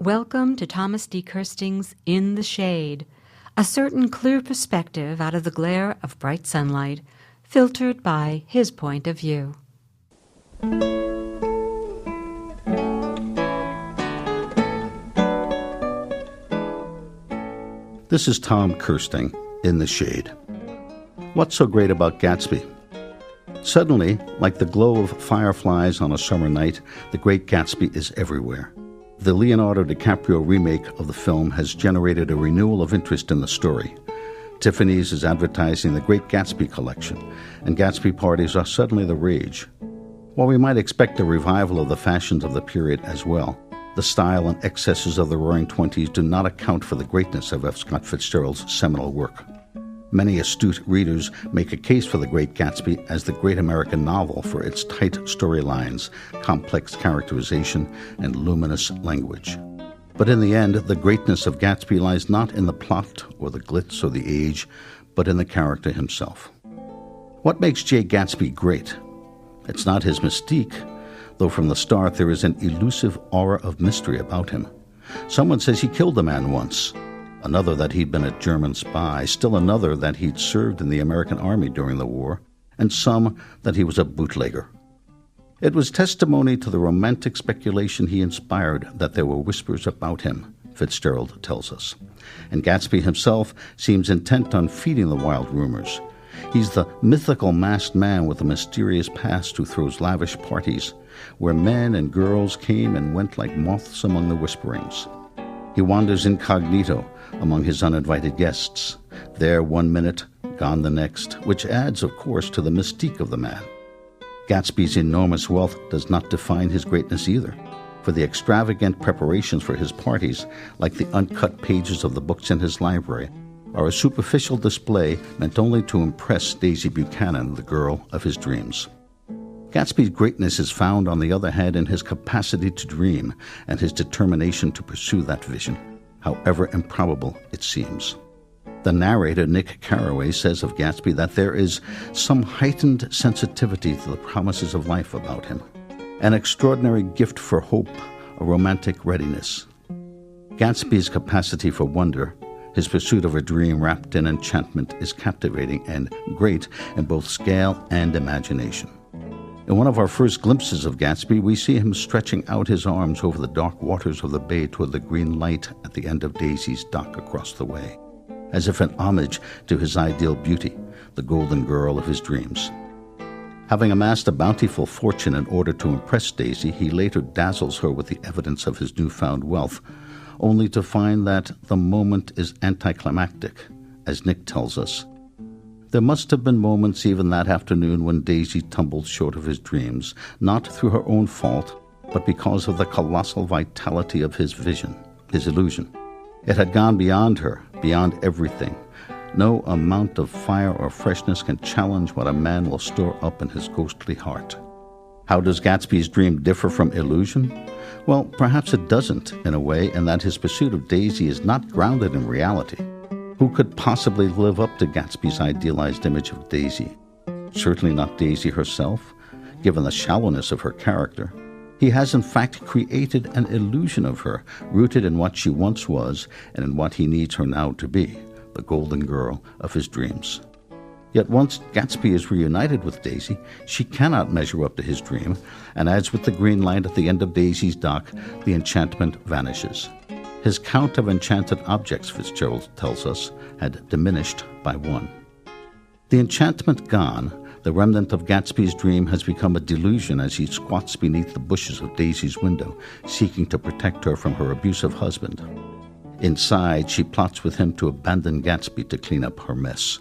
Welcome to Thomas D. Kersting's In the Shade, a certain clear perspective out of the glare of bright sunlight, filtered by his point of view. This is Tom Kersting, In the Shade. What's so great about Gatsby? Suddenly, like the glow of fireflies on a summer night, The Great Gatsby is everywhere. The Leonardo DiCaprio remake of the film has generated a renewal of interest in the story. Tiffany's is advertising the Great Gatsby collection, and Gatsby parties are suddenly the rage. While we might expect a revival of the fashions of the period as well, the style and excesses of the Roaring Twenties do not account for the greatness of F. Scott Fitzgerald's seminal work. Many astute readers make a case for The Great Gatsby as the great American novel for its tight storylines, complex characterization, and luminous language. But in the end, the greatness of Gatsby lies not in the plot or the glitz or the age, but in the character himself. What makes J. Gatsby great? It's not his mystique, though from the start there is an elusive aura of mystery about him. Someone says he killed a man once, another that he'd been a German spy, still another that he'd served in the American Army during the war, and some that he was a bootlegger. It was testimony to the romantic speculation he inspired that there were whispers about him, Fitzgerald tells us. And Gatsby himself seems intent on feeding the wild rumors. He's the mythical masked man with a mysterious past who throws lavish parties, where men and girls came and went like moths among the whisperings. He wanders incognito among his uninvited guests, there 1 minute, gone the next, which adds, of course, to the mystique of the man. Gatsby's enormous wealth does not define his greatness either, for the extravagant preparations for his parties, like the uncut pages of the books in his library, are a superficial display meant only to impress Daisy Buchanan, the girl of his dreams. Gatsby's greatness is found, on the other hand, in his capacity to dream and his determination to pursue that vision, however improbable it seems. The narrator, Nick Carraway, says of Gatsby that there is some heightened sensitivity to the promises of life about him, an extraordinary gift for hope, a romantic readiness. Gatsby's capacity for wonder, his pursuit of a dream wrapped in enchantment, is captivating and great in both scale and imagination. In one of our first glimpses of Gatsby, we see him stretching out his arms over the dark waters of the bay toward the green light at the end of Daisy's dock across the way, as if an homage to his ideal beauty, the golden girl of his dreams. Having amassed a bountiful fortune in order to impress Daisy, he later dazzles her with the evidence of his newfound wealth, only to find that the moment is anticlimactic, as Nick tells us. There must have been moments even that afternoon when Daisy tumbled short of his dreams, not through her own fault, but because of the colossal vitality of his vision, his illusion. It had gone beyond her, beyond everything. No amount of fire or freshness can challenge what a man will store up in his ghostly heart. How does Gatsby's dream differ from illusion? Well, perhaps it doesn't, in a way, in that his pursuit of Daisy is not grounded in reality. Who could possibly live up to Gatsby's idealized image of Daisy? Certainly not Daisy herself, given the shallowness of her character. He has in fact created an illusion of her, rooted in what she once was and in what he needs her now to be, the golden girl of his dreams. Yet once Gatsby is reunited with Daisy, she cannot measure up to his dream, and as with the green light at the end of Daisy's dock, the enchantment vanishes. His count of enchanted objects, Fitzgerald tells us, had diminished by 1. The enchantment gone, the remnant of Gatsby's dream has become a delusion as he squats beneath the bushes of Daisy's window, seeking to protect her from her abusive husband. Inside, she plots with him to abandon Gatsby to clean up her mess.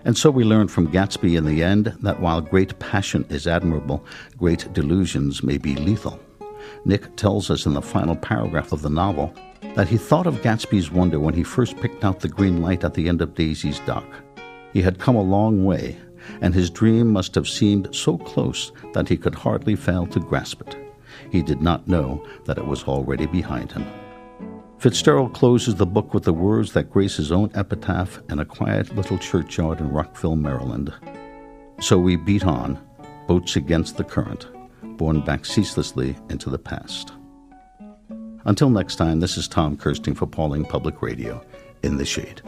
And so we learn from Gatsby in the end that while great passion is admirable, great delusions may be lethal. Nick tells us in the final paragraph of the novel that he thought of Gatsby's wonder when he first picked out the green light at the end of Daisy's dock. He had come a long way, and his dream must have seemed so close that he could hardly fail to grasp it. He did not know that it was already behind him. Fitzgerald closes the book with the words that grace his own epitaph in a quiet little churchyard in Rockville, Maryland. So we beat on, boats against the current, borne back ceaselessly into the past. Until next time, this is Tom Kersting for Pawling Public Radio, In the Shade.